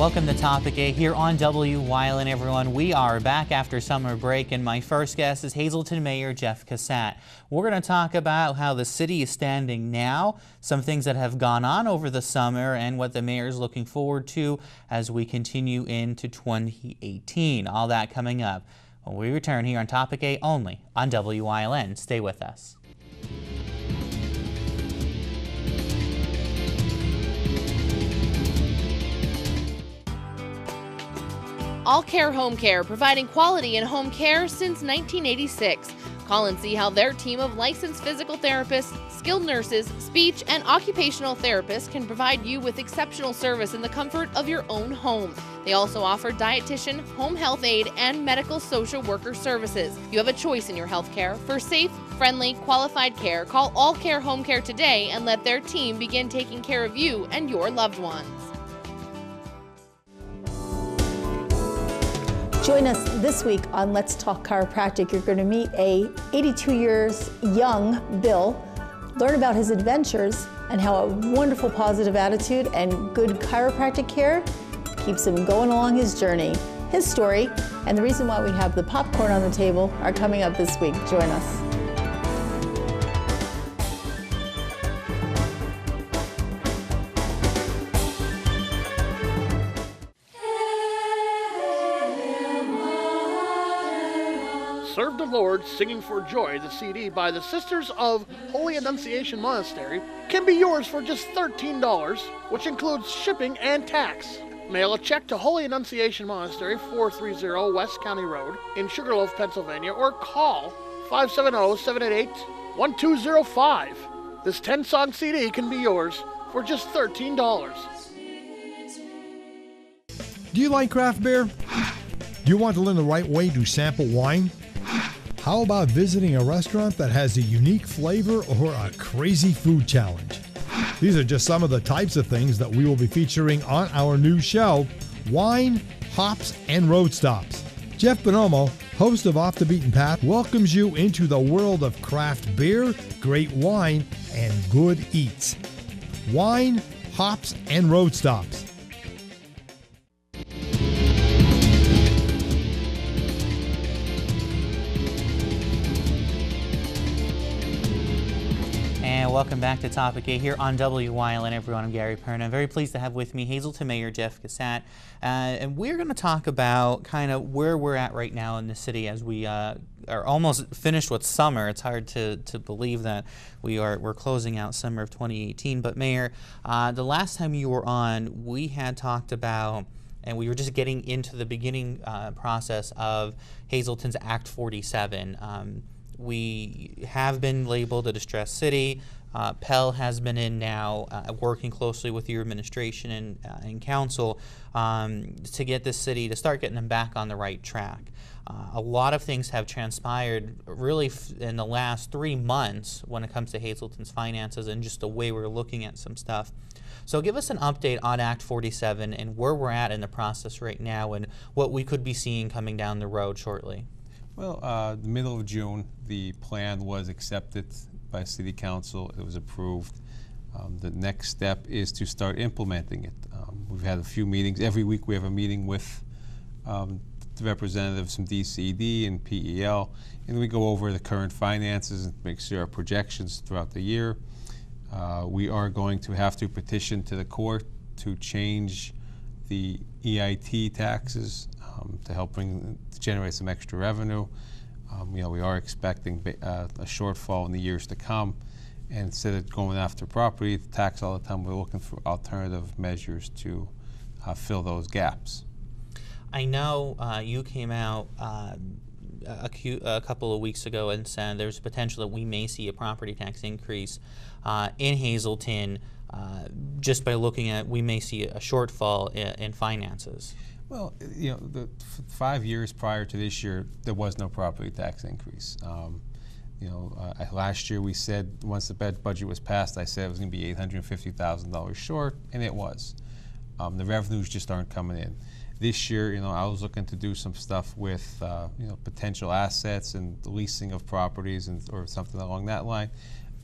Welcome to Topic A here on WYLN, everyone. We are back after summer break, and my first guest is Hazleton Mayor Jeff Cusat. We're going to talk about how the city is standing now, some things that have gone on over the summer, and what the mayor is looking forward to as we continue into 2018. All that coming up when we return here on Topic A only on WYLN. Stay with us. All Care Home Care, providing quality in home care since 1986. Call and see how their team of licensed physical therapists, skilled nurses, speech, and occupational therapists can provide you with exceptional service in the comfort of your own home. They also offer dietitian, home health aide, and medical social worker services. You have a choice in your health care. For safe, friendly, qualified care, call All Care Home Care today and let their team begin taking care of you and your loved ones. Join us this week on Let's Talk Chiropractic. You're going to meet a 82 years young Bill, learn about his adventures and how a wonderful positive attitude and good chiropractic care keeps him going along his journey. His story and the reason why we have the popcorn on the table are coming up this week. Join us. Serve the Lord, Singing for Joy, the CD by the Sisters of Holy Annunciation Monastery, can be yours for just $13, which includes shipping and tax. Mail a check to Holy Annunciation Monastery, 430 West County Road in Sugarloaf, Pennsylvania, or call 570-788-1205. This 10-song CD can be yours for just $13. Do you like craft beer? Do you want to learn the right way to sample wine? How about visiting a restaurant that has a unique flavor or a crazy food challenge? These are just some of the types of things that we will be featuring on our new show, Wine, Hops, and Road Stops. Jeff Bonomo, host of Off the Beaten Path, welcomes you into the world of craft beer, great wine, and good eats. Wine, Hops, and Road Stops. Welcome back to Topic A here on WYLN, everyone. I'm Gary Perna. I'm very pleased to have with me Hazleton Mayor Jeff Cusat, and we're going to talk about kind of where we're at right now in the city as we are almost finished with summer. It's hard to believe that we're closing out summer of 2018. But Mayor, the last time you were on, we had talked about, and we were just getting into the beginning process of Hazleton's Act 47. We have been labeled a distressed city. Pell has been in now, working closely with your administration and council to get this city to start getting them back on the right track. A lot of things have transpired really in the last 3 months when it comes to Hazleton's finances and just the way we're looking at some stuff. So give us an update on Act 47 and where we're at in the process right now and what we could be seeing coming down the road shortly. Well, the middle of June, the plan was accepted by City Council. It was approved. The next step is to start implementing it. We've had a few meetings. Every week we have a meeting with the representatives from DCD and PEL, and we go over the current finances and make sure our projections throughout the year. We are going to have to petition to the court to change the EIT taxes to generate some extra revenue. We are expecting a shortfall in the years to come, and instead of going after property tax all the time, we're looking for alternative measures to fill those gaps. I know you came out a couple of weeks ago and said there's potential that we may see a property tax increase in Hazleton just by looking at we may see a shortfall in finances. Well, you know, the 5 years prior to this year, there was no property tax increase. Last year we said once the budget was passed, I said it was going to be $850,000 short, and it was. The revenues just aren't coming in. This year, I was looking to do some stuff with, potential assets and the leasing of properties or something along that line,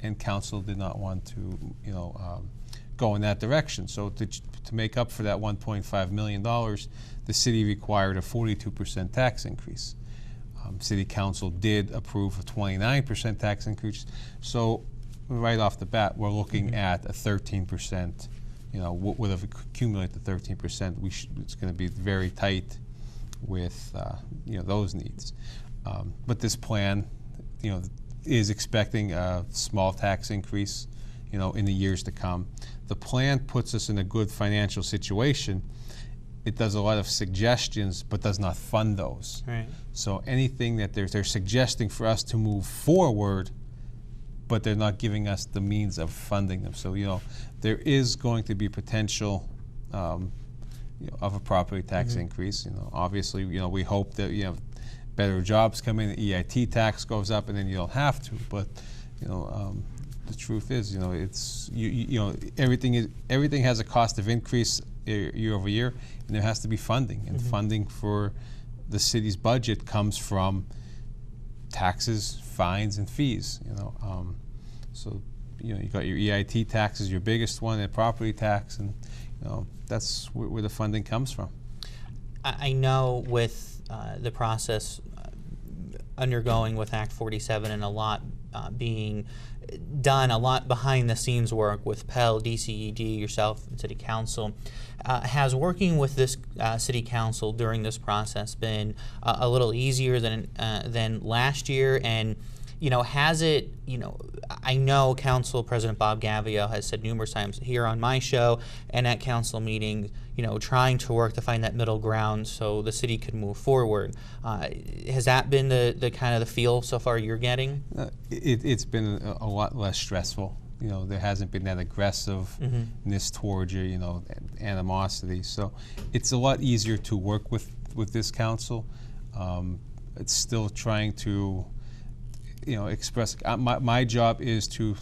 and council did not want to, go in that direction. So to to make up for that $1.5 million, the city required a 42% tax increase. City Council did approve a 29% tax increase. So right off the bat, we're looking at a 13%, would have accumulated the 13%. It's going to be very tight with, those needs. But this plan, is expecting a small tax increase, in the years to come. The plan puts us in a good financial situation. It does a lot of suggestions, but does not fund those. Right. So anything that they're suggesting for us to move forward, but they're not giving us the means of funding them. So, there is going to be potential of a property tax increase. Obviously, we hope that, better jobs come in, the EIT tax goes up, and then you don't have to. But, the truth is, it's everything has a cost of increase year over year, and there has to be funding. And funding for the city's budget comes from taxes, fines, and fees. So you got your EIT tax is your biggest one, and property tax, and that's where the funding comes from. I know with the process undergoing with Act 47 and a lot being done, a lot behind the scenes work with Pell, DCED, yourself, and City Council. Has working with this City Council during this process been a little easier than last year? And has it, I know Council President Bob Gavio has said numerous times here on my show and at council meetings, trying to work to find that middle ground so the city could move forward. Has that been the kind of the feel so far you're getting? It's been a lot less stressful. There hasn't been that aggressiveness towards you, animosity. So it's a lot easier to work with this council. It's still trying to express. My job is to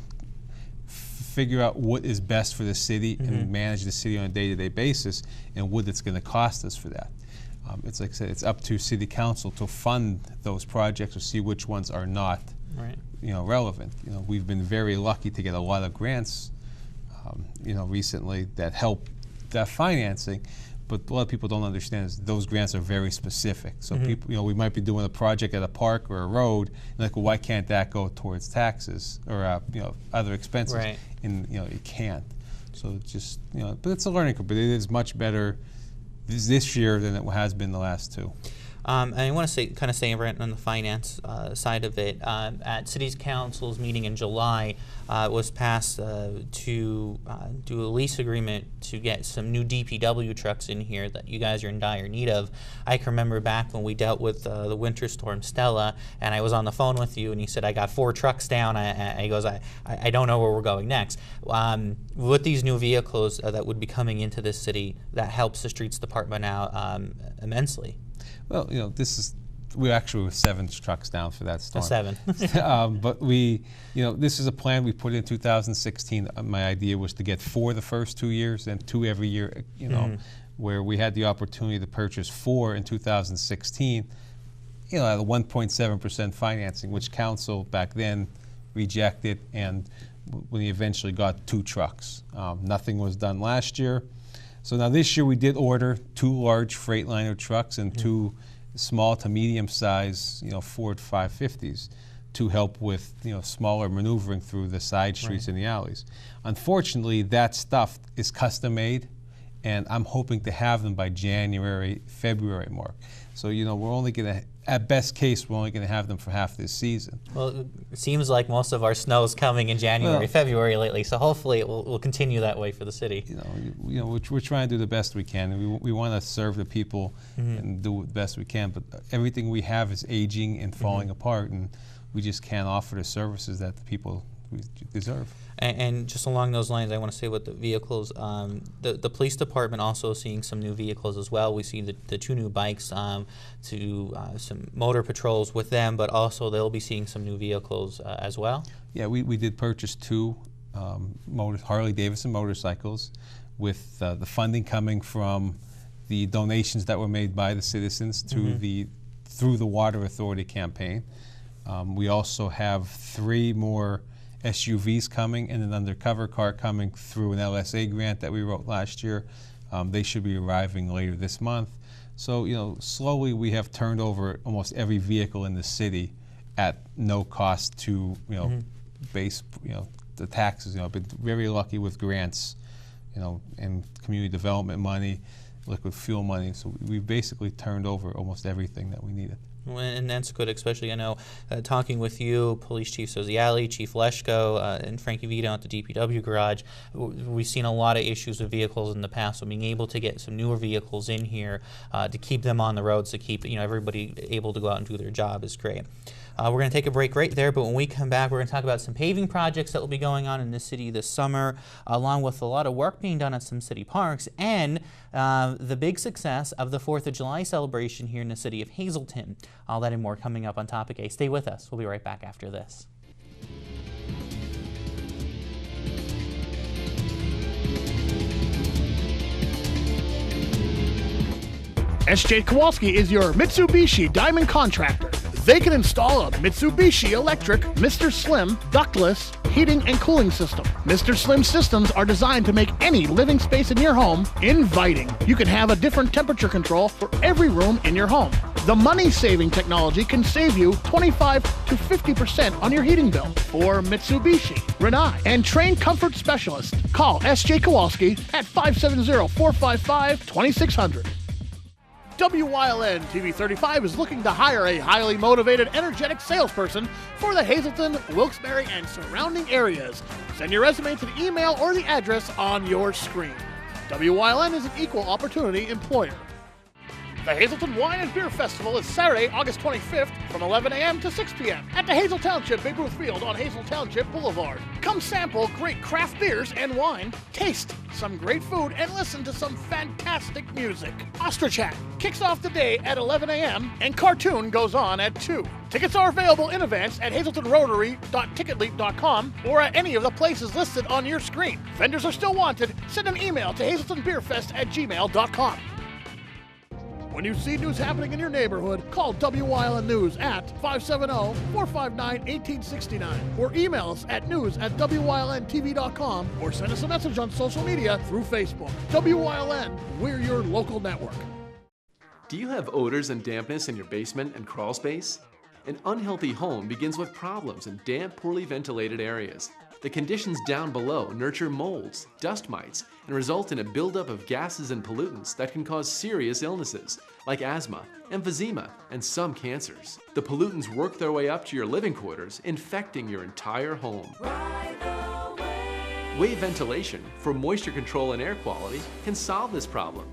figure out what is best for the city and manage the city on a day-to-day basis, and what it's going to cost us for that. It's like I said, it's up to City Council to fund those projects or see which ones are not, relevant. We've been very lucky to get a lot of grants, recently that help that financing. But a lot of people don't understand is those grants are very specific. So people, we might be doing a project at a park or a road, and like, well, why can't that go towards taxes or other expenses? Right. And it can't. So it's just but it's a learning curve. But it is much better this year than it has been the last two. I want to kind of stay right on the finance side of it. At City Council's meeting in July, it was passed to do a lease agreement to get some new DPW trucks in here that you guys are in dire need of. I can remember back when we dealt with the winter storm Stella, and I was on the phone with you, and you said, I got 4 trucks down. He goes, I don't know where we're going next. With these new vehicles that would be coming into this city, that helps the streets department out immensely. Well, we actually were 7 trucks down for that storm. 7. But this is a plan we put in 2016. My idea was to get 4 the first 2 years and 2 every year, where we had the opportunity to purchase 4 in 2016, at a 1.7% financing, which council back then rejected, and we eventually got 2 trucks. Nothing was done last year. So now this year we did order 2 large Freightliner trucks and 2 small to medium size, Ford 550s to help with, smaller maneuvering through the side streets and the alleys. Unfortunately, that stuff is custom made, and I'm hoping to have them by January, February mark. So, we're only going to, at best case, we're only going to have them for half this season. Well, it seems like most of our snow is coming in January, February lately, so hopefully it will continue that way for the city. We're trying to do the best we can. We want to serve the people and do the best we can, but everything we have is aging and falling apart, and we just can't offer the services that the people deserve. And just along those lines, I want to say with the vehicles, the police department also is seeing some new vehicles as well. We see the 2 new bikes to some motor patrols with them, but also they'll be seeing some new vehicles as well. Yeah, we did purchase 2 Harley-Davidson motorcycles with the funding coming from the donations that were made by the citizens to through the Water Authority campaign. We also have 3 more SUVs coming and an undercover car coming through an LSA grant that we wrote last year. They should be arriving later this month. So, slowly we have turned over almost every vehicle in the city at no cost to, base, the taxes. I've been very lucky with grants, and community development money, liquid fuel money. So we've basically turned over almost everything that we needed. And that's good, especially, I know, talking with you, Police Chief Soziali, Chief Leshko, and Frankie Vito at the DPW garage, we've seen a lot of issues with vehicles in the past, so being able to get some newer vehicles in here to keep them on the roads, to keep everybody able to go out and do their job is great. We're going to take a break right there, but when we come back, we're going to talk about some paving projects that will be going on in the city this summer, along with a lot of work being done at some city parks, and the big success of the 4th of July celebration here in the city of Hazleton. All that and more coming up on Topic A. Stay with us. We'll be right back after this. SJ Kowalski is your Mitsubishi Diamond contractor. They can install a Mitsubishi electric Mr. Slim ductless heating and cooling system. Mr. Slim systems are designed to make any living space in your home inviting. You can have a different temperature control for every room in your home. The money-saving technology can save you 25 to 50% on your heating bill. For Mitsubishi, Rinnai, and trained comfort specialists, call SJ Kowalski at 570-455-2600. WYLN TV 35 is looking to hire a highly motivated, energetic salesperson for the Hazleton, Wilkes-Barre, and surrounding areas. Send your resume to the email or the address on your screen. WYLN is an equal opportunity employer. The Hazleton Wine and Beer Festival is Saturday, August 25th from 11 a.m. to 6 p.m. at the Hazel Township Big Ruth Field on Hazel Township Boulevard. Come sample great craft beers and wine, taste some great food, and listen to some fantastic music. Ostrich Hat kicks off the day at 11 a.m. and Cartoon goes on at 2. Tickets are available in advance at hazeltonrotary.ticketleap.com or at any of the places listed on your screen. Vendors are still wanted. Send an email to hazeltonbeerfest@gmail.com. When you see news happening in your neighborhood, call WYLN News at 570-459-1869 or email us at news@wylntv.com or send us a message on social media through Facebook. WYLN, we're your local network. Do you have odors and dampness in your basement and crawl space? An unhealthy home begins with problems in damp, poorly ventilated areas. The conditions down below nurture molds, dust mites, and result in a buildup of gases and pollutants that can cause serious illnesses, like asthma, emphysema, and some cancers. The pollutants work their way up to your living quarters, infecting your entire home. Wave ventilation for moisture control and air quality can solve this problem.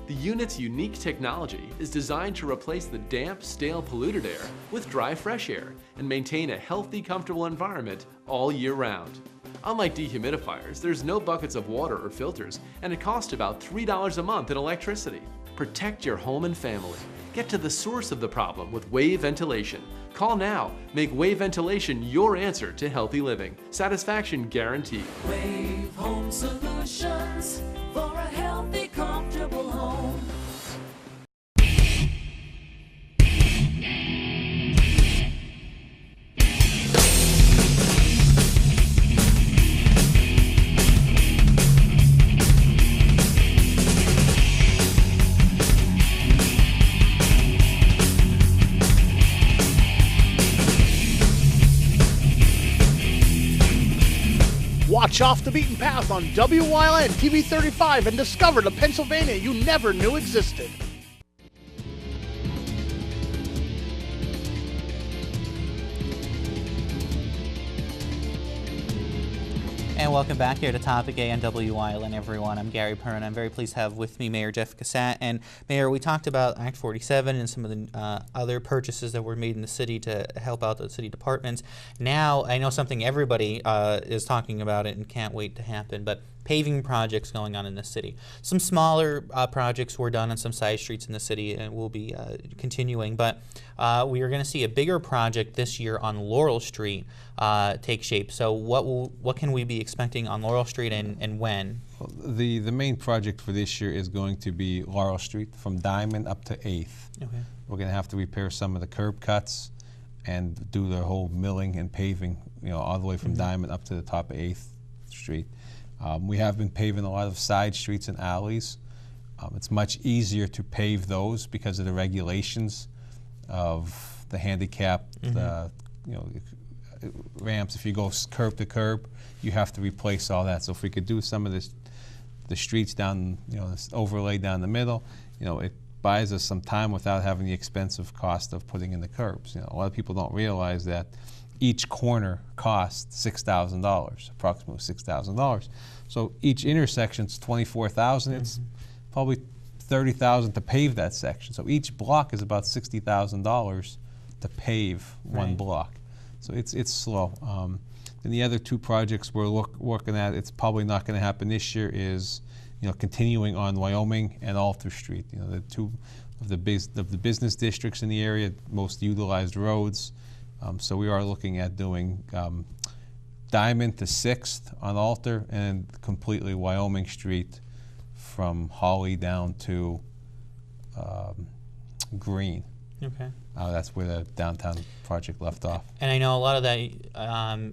The unit's unique technology is designed to replace the damp, stale, polluted air with dry, fresh air and maintain a healthy, comfortable environment all year round. Unlike dehumidifiers, there's no buckets of water or filters, and it costs about $3 a month in electricity. Protect your home and family. Get to the source of the problem with Wave Ventilation. Call now. Make Wave Ventilation your answer to healthy living. Satisfaction guaranteed. Wave Home Solutions for a healthy, comfortable home. Watch Off the Beaten Path on WYLN TV 35 and discover the Pennsylvania you never knew existed. And welcome back here to Topic A on WYLN, everyone. I'm Gary Perrin. I'm very pleased to have with me Mayor Jeff Cusat. And Mayor, we talked about Act 47 and some of the other purchases that were made in the city to help out the city departments. Now, I know something everybody is talking about it and can't wait to happen, but paving projects going on in the city. Some smaller projects were done on some side streets in the city and will be continuing, but we are going to see a bigger project this year on Laurel Street take shape. So what can we be expecting on Laurel Street and when? Well, the main project for this year is going to be Laurel Street from Diamond up to 8th. Okay. We're going to have to repair some of the curb cuts and do the whole milling and paving, all the way from Diamond up to the top of 8th Street. We have been paving a lot of side streets and alleys, It's much easier to pave those because of the regulations of the handicap, ramps. If you go curb to curb, you have to replace all that. So if we could do some of this, the streets down, this overlay down the middle, it buys us some time without having the expensive cost of putting in the curbs. A lot of people don't realize that each corner costs $6,000, approximately $6,000. So each intersection's $24,000. It's probably $30,000 to pave that section. So each block is about $60,000 to pave one block. So it's slow. And the other two projects we're working at, it's probably not going to happen this year, is continuing on Wyoming and Alter Street. The two of the business districts in the area, most utilized roads. So we are looking at doing Diamond to 6th on Alter and completely Wyoming Street from Holly down to Green. Okay. That's where the downtown project left off. And I know a lot of that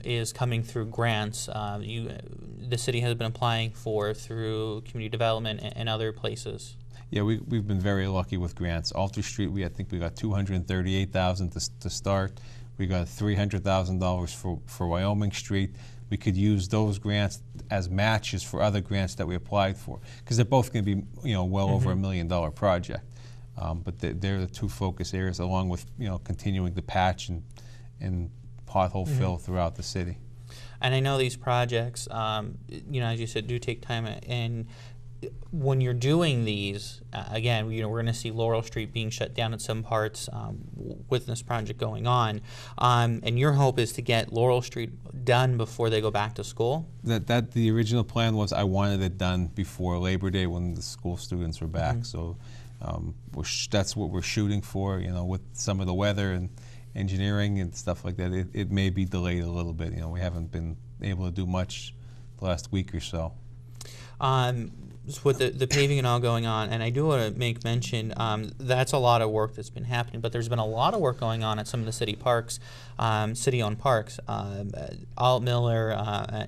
is coming through grants. The city has been applying for through community development and other places. Yeah, we've been very lucky with grants. Alter Street, I think we got $238,000 to start. We got $300,000 for Wyoming Street. We could use those grants as matches for other grants that we applied for, because they're both going to be well over $1 million project. But they're the two focus areas, along with continuing to patch and pothole fill throughout the city. And I know these projects, as you said, do take time. And when you're doing these, again, we're going to see Laurel Street being shut down at some parts with this project going on. And your hope is to get Laurel Street done before they go back to school? That the original plan was I wanted it done before Labor Day when the school students were back. So that's what we're shooting for. With some of the weather and engineering and stuff like that, it may be delayed a little bit. We haven't been able to do much the last week or so. With the paving and all going on, and I do want to make mention, that's a lot of work that's been happening, but there's been a lot of work going on at some of the city parks, city-owned parks, Alt Miller,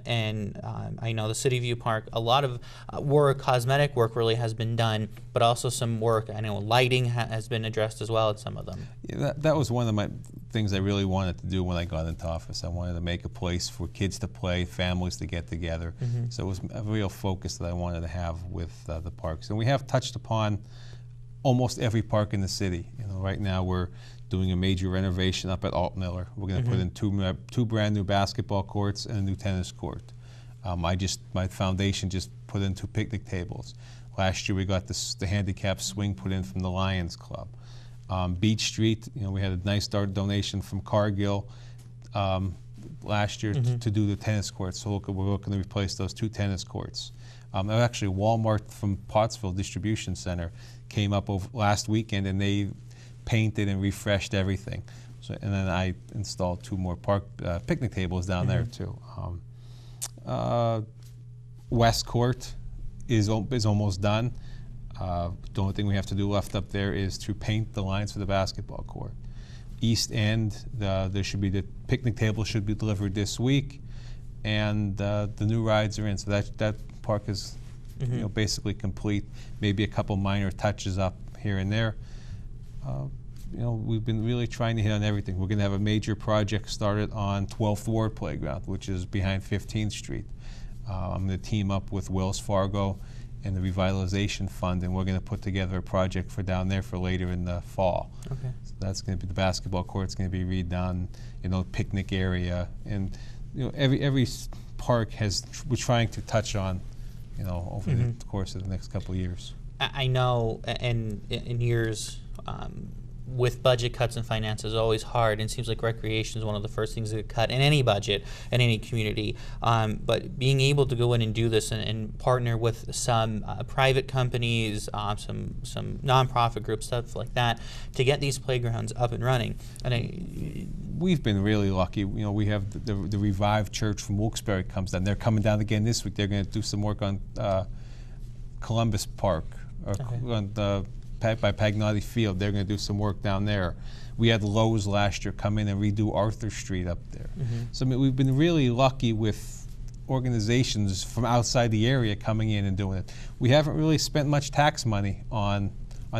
and I know the City View Park. A lot of work, cosmetic work really has been done, but also some work, I know lighting has been addressed as well at some of them. Yeah, that was one of my things I really wanted to do when I got into office. I wanted to make a place for kids to play, families to get together. So it was a real focus that I wanted to have with the parks. And we have touched upon almost every park in the city. Right now we're doing a major renovation up at Alt Miller. We're going to put in two brand new basketball courts and a new tennis court. My foundation just put in 2 picnic tables. Last year we got the handicap swing put in from the Lions Club. Beach Street, we had a nice donation from Cargill last year to do the tennis courts. So we're looking to replace those 2 tennis courts. Actually, Walmart from Pottsville Distribution Center came up last weekend, and they painted and refreshed everything. So, and then I installed 2 more picnic tables down there too. West Court is almost done. The only thing we have to do left up there is to paint the lines for the basketball court. East End, the picnic table should be delivered this week, and the new rides are in. So that park is basically complete. Maybe a couple minor touches up here and there. We've been really trying to hit on everything. We're going to have a major project started on 12th Ward Playground, which is behind 15th Street. I'm going to team up with Wells Fargo and the Revitalization Fund, and we're going to put together a project for down there for later in the fall. Okay. So that's going to be the basketball court's going to be redone, picnic area, and every park we're trying to touch on, over the course of the next couple of years. I know, and in years with budget cuts and finances, always hard, and it seems like recreation is one of the first things that get cut in any budget, in any community. But being able to go in and do this and partner with some private companies, some nonprofit groups, stuff like that, to get these playgrounds up and running. And we've been really lucky. We have the Revived Church from Wilkes-Barre comes down. They're coming down again this week. They're going to do some work on Columbus Park, or on by Pagnotti Field. They're going to do some work down there. We had Lowe's last year come in and redo Arthur Street up there. So we've been really lucky with organizations from outside the area coming in and doing it. We haven't really spent much tax money on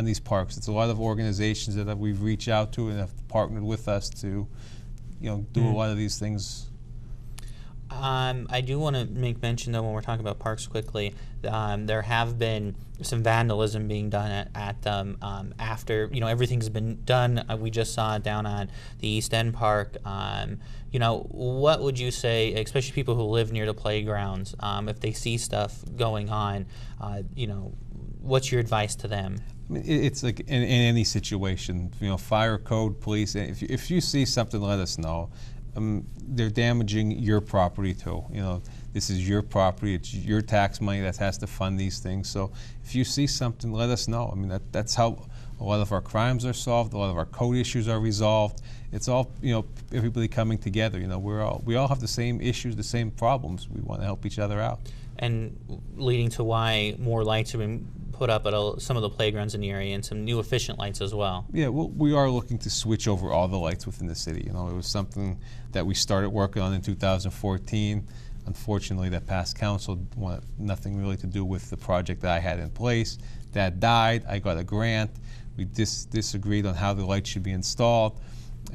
these parks. It's a lot of organizations that we've reached out to and have partnered with us to, do a lot of these things. I do want to make mention, though, when we're talking about parks quickly, there have been some vandalism being done at them after, everything's been done. We just saw it down on the East End Park. What would you say, especially people who live near the playgrounds, if they see stuff going on, what's your advice to them? I mean, it's like in any situation, fire code, police, if you see something, let us know. They're damaging your property too. This is your property. It's your tax money that has to fund these things. So if you see something, let us know. I mean, that's how a lot of our crimes are solved. A lot of our code issues are resolved. It's all everybody coming together. We all have the same issues, the same problems. We want to help each other out. And leading to why more lights have been put up at some of the playgrounds in the area, and some new efficient lights as well. Yeah, well, we are looking to switch over all the lights within the city. It was something that we started working on in 2014. Unfortunately, that past council wanted nothing really to do with the project that I had in place. That died. I got a grant. We disagreed on how the lights should be installed.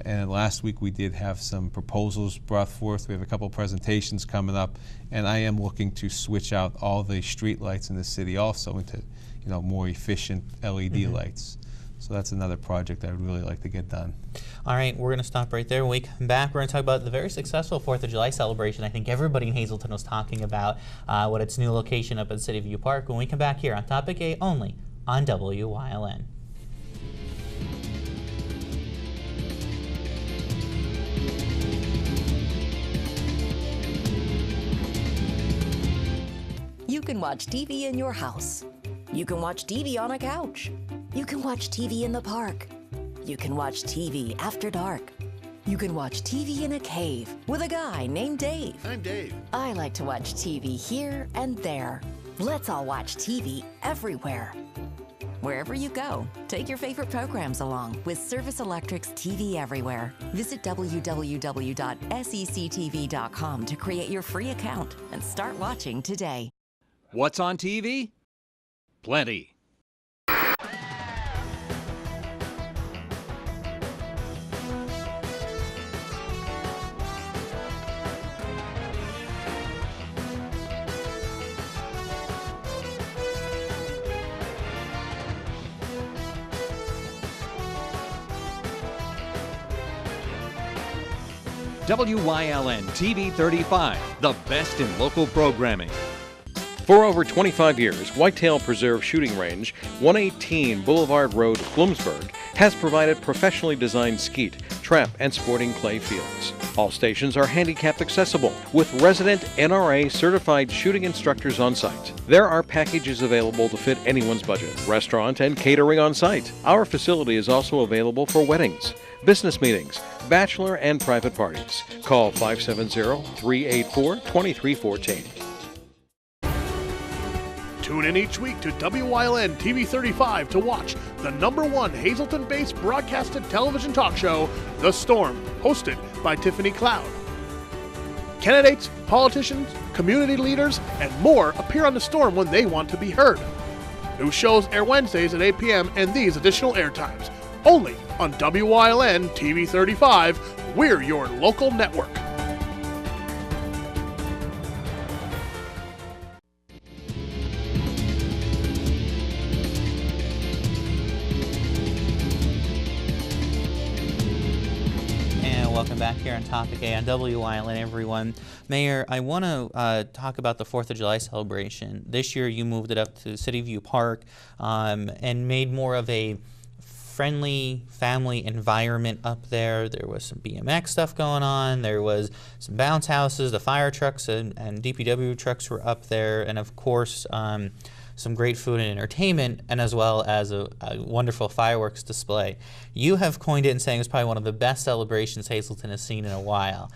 And last week we did have some proposals brought forth. We have a couple presentations coming up, and I am looking to switch out all the street lights in the city also into more efficient LED lights. So that's another project I would really like to get done. All right, we're going to stop right there. When we come back, we're going to talk about the very successful 4th of July celebration. I think everybody in Hazleton was talking about what its new location up at City View Park. When we come back here on Topic A only on WYLN. You can watch TV in your house. You can watch TV on a couch. You can watch TV in the park. You can watch TV after dark. You can watch TV in a cave with a guy named Dave. I'm Dave. I like to watch TV here and there. Let's all watch TV everywhere. Wherever you go, take your favorite programs along with Service Electric's TV Everywhere. Visit www.sectv.com to create your free account and start watching today. What's on TV? Plenty. WYLN TV 35, the best in local programming. For over 25 years, Whitetail Preserve Shooting Range, 118 Boulevard Road, Bloomsburg, has provided professionally designed skeet, trap, and sporting clay fields. All stations are handicap accessible, with resident NRA certified shooting instructors on site. There are packages available to fit anyone's budget, restaurant and catering on site. Our facility is also available for weddings, business meetings, bachelor and private parties. Call 570-384-2314. Tune in each week to WYLN TV 35 to watch the #1 Hazleton-based broadcasted television talk show, The Storm, hosted by Tiffany Cloud. Candidates, politicians, community leaders, and more appear on The Storm when they want to be heard. New shows air Wednesdays at 8 p.m. and these additional airtimes. Only on WYLN TV 35. We're your local network. Welcome back here on Topic A on WYLN, everyone. Mayor, I want to talk about the 4th of July celebration. This year you moved it up to City View Park and made more of a friendly family environment up there. There was some BMX stuff going on. There was some bounce houses. The fire trucks and DPW trucks were up there. And of course, some great food and entertainment, and as well as a wonderful fireworks display. You have coined it in saying it's probably one of the best celebrations Hazleton has seen in a while.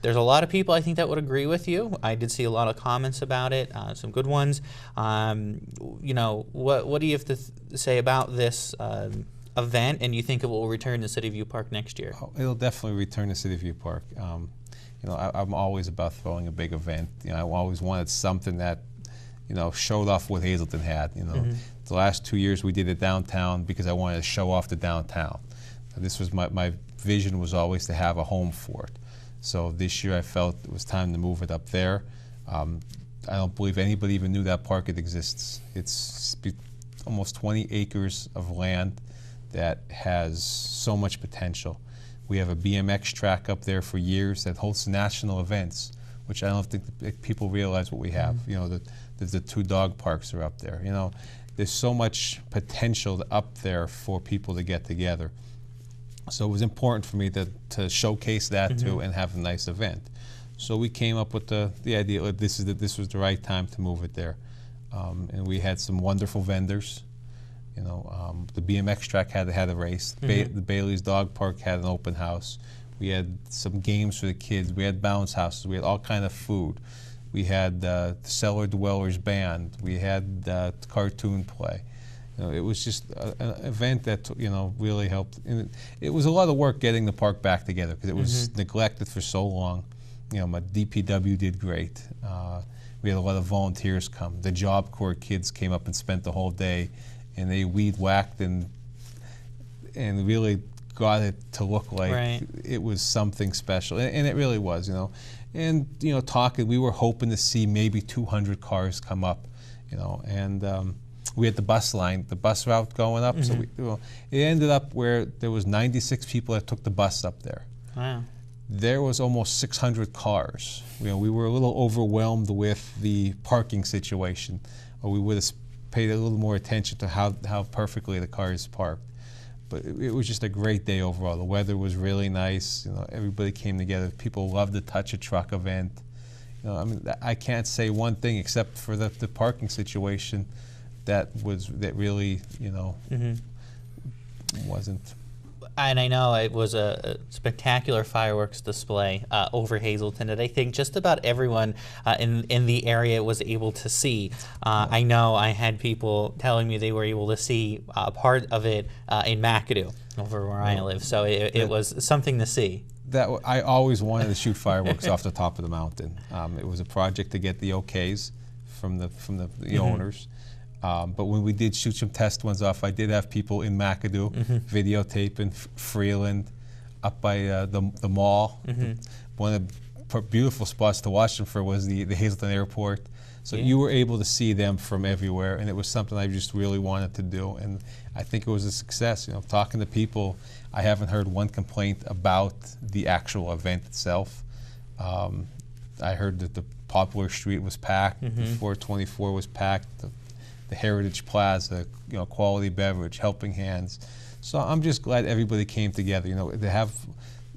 There's a lot of people I think that would agree with you. I did see a lot of comments about it, some good ones. You know, what do you have to say about this event, and you think it will return to City View Park next year? Oh, it'll definitely return to City View Park. You know, I'm always about throwing a big event. You know, I always wanted something that, you know, showed off what Hazleton had. You know, the last 2 years we did it downtown because I wanted to show off the downtown. This was my vision was always to have a home for it. So this year I felt it was time to move it up there. I don't believe anybody even knew that park exists. It's almost 20 acres of land that has so much potential. We have a BMX track up there for years that hosts national events, which I don't think people realize what we have. You know, the 2 dog parks are up there. You know, there's so much potential up there for people to get together. So it was important for me to showcase that too and have a nice event. So we came up with the idea that this was the right time to move it there. And we had some wonderful vendors. You know, the BMX track had a race. The Bailey's Dog Park had an open house. We had some games for the kids. We had bounce houses. We had all kind of food. We had the Cellar Dwellers Band. We had cartoon play. You know, it was just an event that, you know, really helped. And it was a lot of work getting the park back together because it was neglected for so long. You know, my DPW did great. We had a lot of volunteers come. The Job Corps kids came up and spent the whole day, and they weed whacked and really got it to look like it was something special, and it really was, you know. And you know, we were hoping to see maybe 200 cars come up, you know, and we had the bus route going up, so it ended up where there was 96 people that took the bus up there. Wow. There was almost 600 cars. You know, we were a little overwhelmed with the parking situation, or we would have paid a little more attention to how perfectly the cars parked. But it was just a great day overall. The weather was really nice. You know, everybody came together. People loved the Touch a Truck event. You know, I mean, I can't say one thing except for the parking situation that really, you know, wasn't. And I know it was a spectacular fireworks display over Hazleton that I think just about everyone in the area was able to see. I know I had people telling me they were able to see part of it in McAdoo, over where I live. So it was something to see. I always wanted to shoot fireworks off the top of the mountain. It was a project to get the okays from the owners. But when we did shoot some test ones off, I did have people in McAdoo videotaping Freeland, up by the mall. One of the beautiful spots to watch them for was the Hazleton Airport. So you were able to see them from everywhere, and it was something I just really wanted to do. And I think it was a success. You know, talking to people, I haven't heard one complaint about the actual event itself. I heard that the Poplar Street was packed, the 424 was packed. The Heritage Plaza, you know, Quality Beverage, Helping Hands. So I'm just glad everybody came together. You know,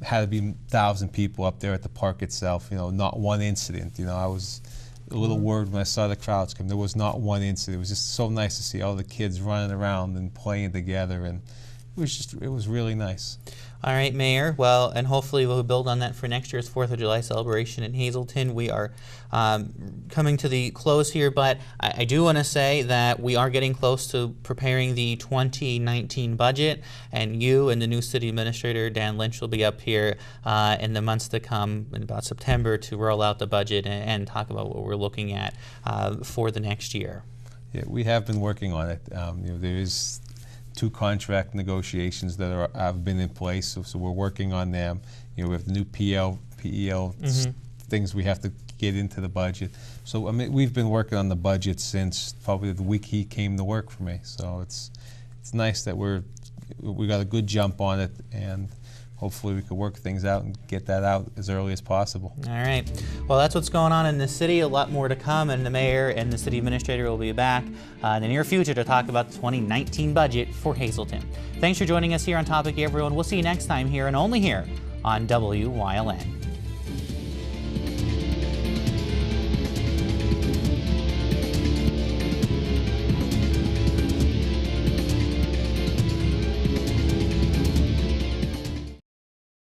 had to be 1,000 people up there at the park itself. You know, not one incident. You know, I was a little worried when I saw the crowds come. There was not one incident. It was just so nice to see all the kids running around and playing together, and it was really nice. All right, Mayor. Well, and hopefully we'll build on that for next year's 4th of July celebration in Hazleton. We are coming to the close here, but I do want to say that we are getting close to preparing the 2019 budget, and you and the new city administrator, Dan Lynch, will be up here in the months to come, in about September, to roll out the budget and talk about what we're looking at for the next year. Yeah, we have been working on it. You know, there is 2 contract negotiations that have been in place, so we're working on them. You know, we have the new PEL things we have to get into the budget. So I mean, we've been working on the budget since probably the week he came to work for me. So it's nice that we got a good jump on it, and hopefully we can work things out and get that out as early as possible. All right. Well, that's what's going on in the city. A lot more to come, and the mayor and the city administrator will be back in the near future to talk about the 2019 budget for Hazleton. Thanks for joining us here on Topic, everyone. We'll see you next time here and only here on WYLN.